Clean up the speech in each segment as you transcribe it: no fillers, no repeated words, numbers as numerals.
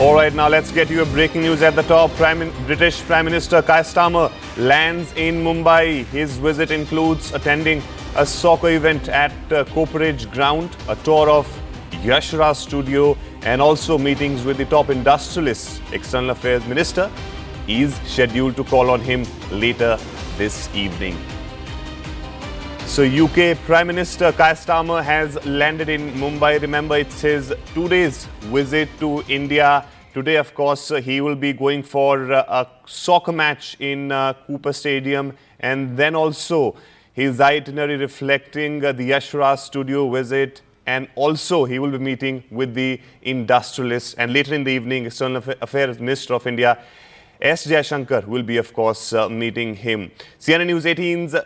All right, now let's get you a breaking news at the top. British Prime Minister Keir Starmer lands in Mumbai. His visit includes attending a soccer event at Cooperage Ground, a tour of Yash Raj Studios, and also meetings with the top industrialists. External Affairs Minister is scheduled to call on him later this evening. So UK Prime Minister Keir Starmer has landed in Mumbai. Remember, it's his 2 days visit to India. Today, of course, he will be going for a soccer match in Cooper Stadium, and then also his itinerary reflecting the Yash Raj Studio visit, and also he will be meeting with the industrialists. And later in the evening, External Affairs Minister of India, S. Jaishankar, will be, of course, meeting him. CNN News 18's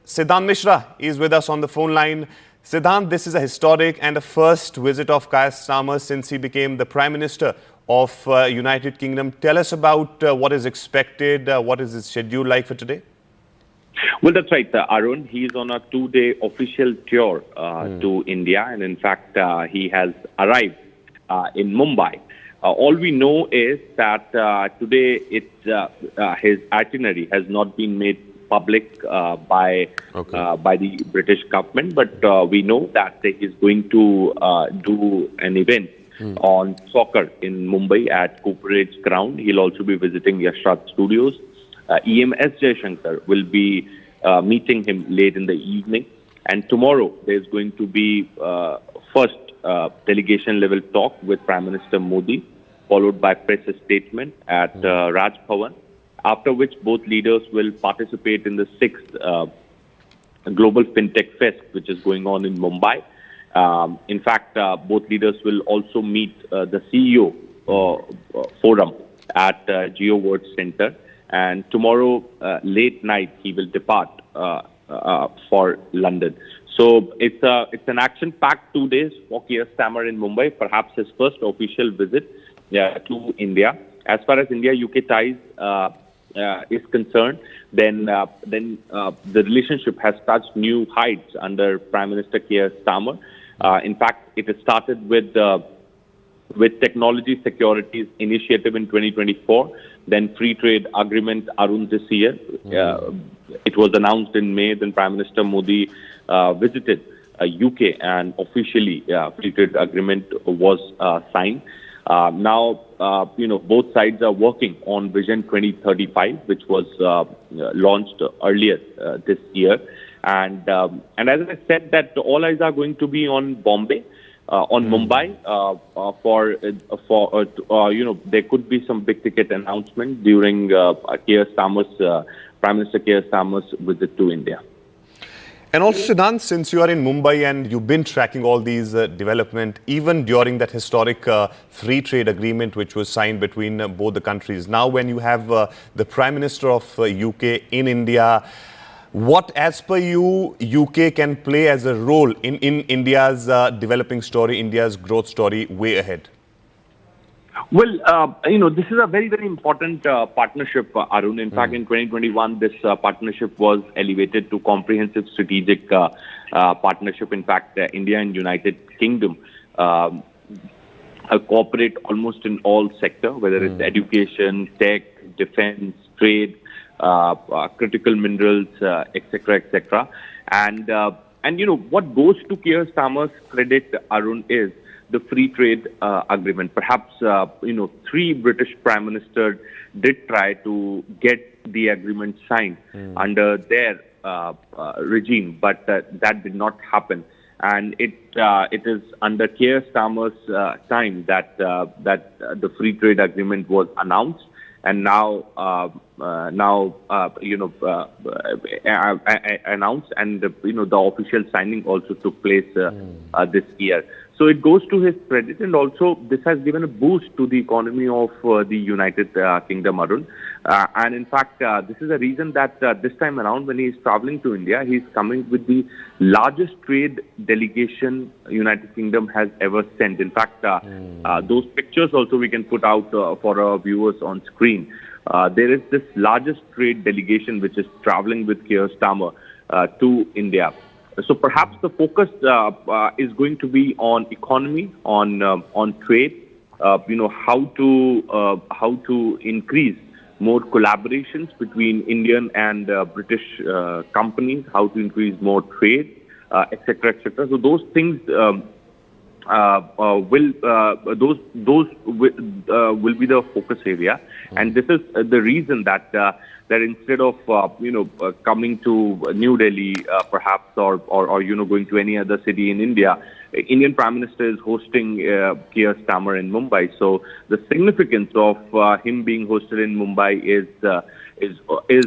Siddhant Mishra is with us on the phone line. Siddhant, this is a historic and the first visit of Keir Starmer since he became the Prime Minister of United Kingdom. Tell us about what is expected, what is his schedule like for today? Well, that's right, Arun. He's on a 2-day official tour to India, and in fact, he has arrived in Mumbai. All we know is that today his itinerary has not been made public by the British government, but we know that he is going to do an event on soccer in Mumbai at Cooperage Ground. He'll also be visiting Yash Raj Studios. EMS Jaishankar will be meeting him late in the evening. And tomorrow there's going to be first delegation level talk with Prime Minister Modi, followed by press statement at Raj Bhavan, after which both leaders will participate in the 6th Global Fintech Fest, which is going on in Mumbai. In fact, both leaders will also meet the CEO forum at GeoWorld Center. And tomorrow, late night, he will depart for London. So it's an action-packed 2 days for Keir Starmer in Mumbai, perhaps his first official visit to India. As far as India-UK ties is concerned, then the relationship has touched new heights under Prime Minister Keir Starmer. In fact, it has started with Technology Securities Initiative in 2024, then Free Trade Agreement Arun this year. It was announced in May, then Prime Minister Modi visited UK and officially Free Trade Agreement was signed. Now, both sides are working on Vision 2035, which was launched earlier this year. And as I said, that all eyes are going to be on Bombay, on Mumbai, there could be some big ticket announcement during Prime Minister Keir Starmer's visit to India. And also, Siddhant, since you are in Mumbai and you've been tracking all these developments, even during that historic free trade agreement which was signed between both the countries, now when you have the Prime Minister of UK in India, what, as per you, UK can play as a role in India's developing story, India's growth story way ahead? Well, this is a very, very important partnership, Arun. In fact, in 2021, this partnership was elevated to comprehensive strategic partnership. In fact, India and United Kingdom cooperate almost in all sectors, whether it's education, tech, defense, trade, critical minerals, etc., etc. And what goes to Keir Starmer's credit, Arun, is the free trade agreement. Perhaps, 3 British Prime Ministers did try to get the agreement signed under their regime, but that did not happen. And it is under Keir Starmer's time that the free trade agreement was announced, and now announced, and the official signing also took place this year. So it goes to his credit, and also this has given a boost to the economy of the United Kingdom, Arun. And in fact, this is a reason that this time around, when he is traveling to India, he is coming with the largest trade delegation United Kingdom has ever sent. In fact, those pictures also we can put out for our viewers on screen. There is this largest trade delegation which is traveling with Keir Starmer to India. So perhaps the focus is going to be on economy, on trade, how to increase more collaborations between Indian and British companies, how to increase more trade, etc., etc. So those things will be the focus area, and this is the reason that that instead of coming to New Delhi perhaps or going to any other city in India, Indian Prime Minister is hosting Keir Starmer in Mumbai. So the significance of him being hosted in Mumbai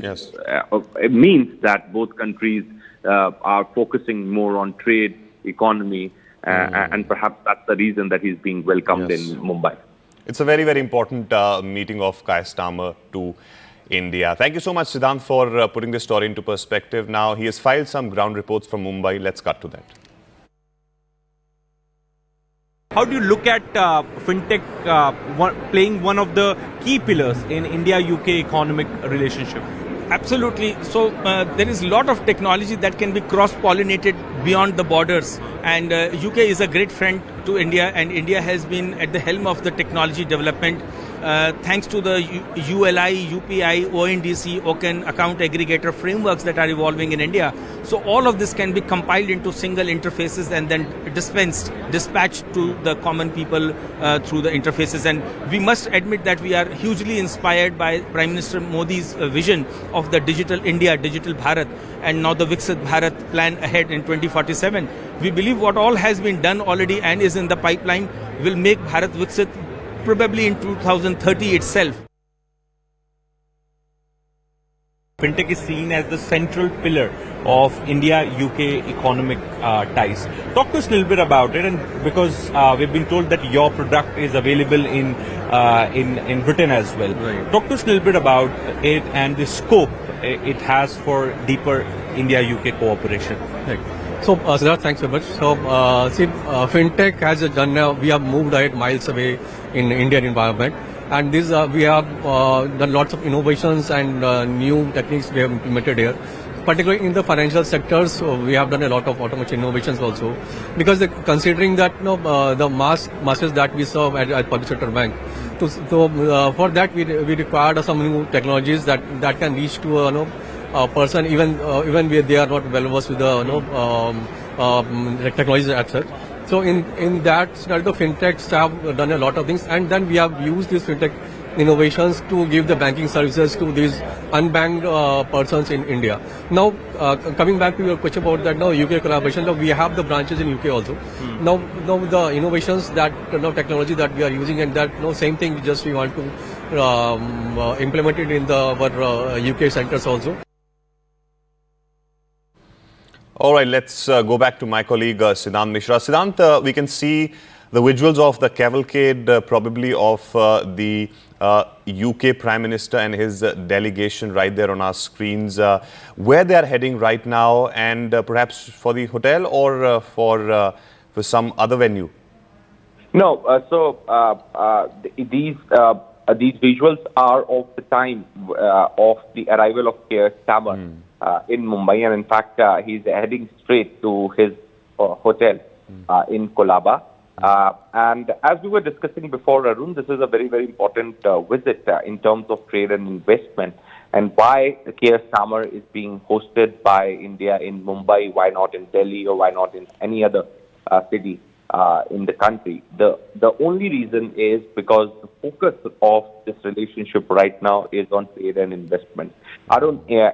Yes. it means that both countries are focusing more on trade, economy, and perhaps that's the reason that he's being welcomed Yes. in Mumbai. It's a very, very important meeting of Keir Starmer to India. Thank you so much, Siddhant, for putting this story into perspective. Now, he has filed some ground reports from Mumbai. Let's cut to that. How do you look at fintech playing one of the key pillars in India-UK economic relationship? Absolutely. So there is a lot of technology that can be cross-pollinated beyond the borders, and UK is a great friend to India, and India has been at the helm of the technology development thanks to the ULI, UPI, ONDC, OCAN account aggregator frameworks that are evolving in India. So all of this can be compiled into single interfaces and then dispatched to the common people through the interfaces. And we must admit that we are hugely inspired by Prime Minister Modi's vision of the digital India, digital Bharat, and now the Viksit Bharat plan ahead in 2047. We believe what all has been done already and is in the pipeline will make Bharat Viksit probably in 2030 itself. Fintech is seen as the central pillar of India-UK economic ties. Talk to us a little bit about it, and because we've been told that your product is available in Britain as well. Right. Talk to us a little bit about it and the scope it has for deeper India-UK cooperation. Right. So, Siddharth, thanks very much. So, Fintech has done, we have moved ahead miles away in Indian environment. And this, we have done lots of innovations and new techniques we have implemented here. Particularly in the financial sectors, we have done a lot of automation innovations also. Because considering that the masses that we serve at public sector bank, so for that we required some new technologies that can reach to a person even where they are not well versed with the technologies as such. So in that scenario, the fintechs have done a lot of things, and then we have used these fintech innovations to give the banking services to these unbanked persons in India. Now, coming back to your question about that, now UK collaboration, now we have the branches in UK also. Now the innovations that technology that we are using, and that same thing we want to implement it in our UK centers also. All right, let's go back to my colleague Siddhant Mishra. Siddhant, we can see the visuals of the cavalcade probably of the UK Prime Minister and his delegation right there on our screens. Where they are heading right now, and perhaps for the hotel or for some other venue? No, these visuals are of the time of the arrival of Keir Starmer in Mumbai, and in fact, he's heading straight to his hotel in Colaba. And as we were discussing before, Arun, this is a very, very important visit in terms of trade and investment, and why Keir Starmer is being hosted by India in Mumbai, why not in Delhi, or why not in any other city in the country. The only reason is because the focus of this relationship right now is on trade and investment.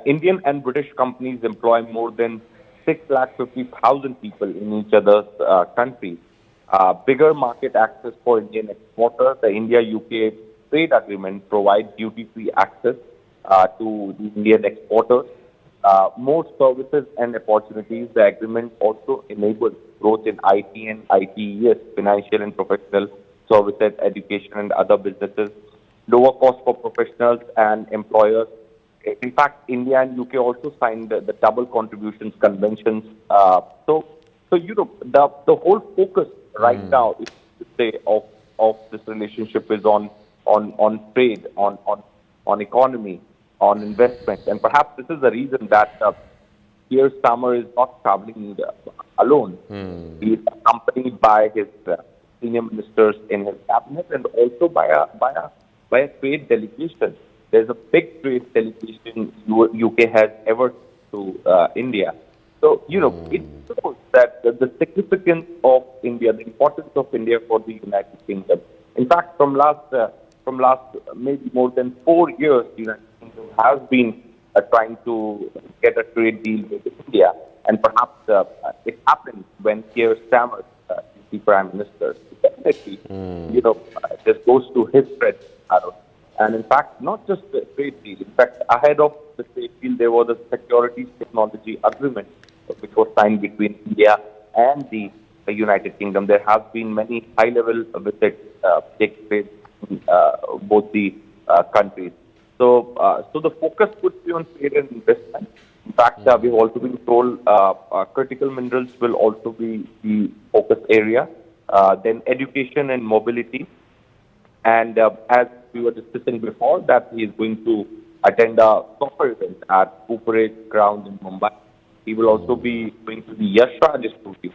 Indian and British companies employ more than 650,000 people in each other's countries. Bigger market access for Indian exporters. The India-UK trade agreement provides duty-free access to the Indian exporters. More services and opportunities. The agreement also enables growth in IT and ITES, financial and professional services, education and other businesses. Lower cost for professionals and employers. In fact, India and UK also signed the double contributions conventions. So the whole focus right now, is to say, of this relationship is on trade, on economy, on investment, and perhaps this is the reason that Keir Starmer is not traveling alone. He is accompanied by his senior ministers in his cabinet, and also by a trade delegation. There's a big trade delegation UK has ever to India. So, it shows that the significance of India, the importance of India for the United Kingdom. In fact, from last maybe more than 4 years, the United Kingdom has been trying to get a trade deal with India, and perhaps it happened when Keir Starmer is the Prime Minister. Definitely, this goes to his credit, Aaron. And in fact, not just the trade deal. In fact, ahead of the trade deal, there was a securities technology agreement which was signed between India and the United Kingdom. There have been many high-level visits take place in both the countries. So the focus would be on trade and investment. In fact, we've also been told critical minerals will also be the focus area. Then education and mobility. And as we were discussing before, that he is going to attend a soccer event at Cooperage Ground in Mumbai. He will also be going to the Yash Raj Studios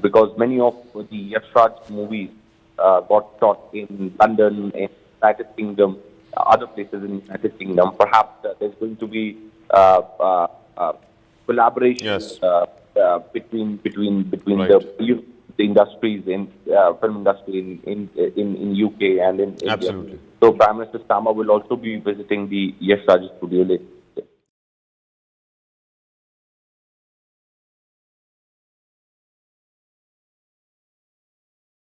because many of the Yash Raj movies got shot in London, in United Kingdom, other places in United Kingdom. Perhaps there's going to be collaboration between Right. the industries in film industry in UK and in India. Absolutely. So Prime Minister Starmer will also be visiting the Yash Raj Studio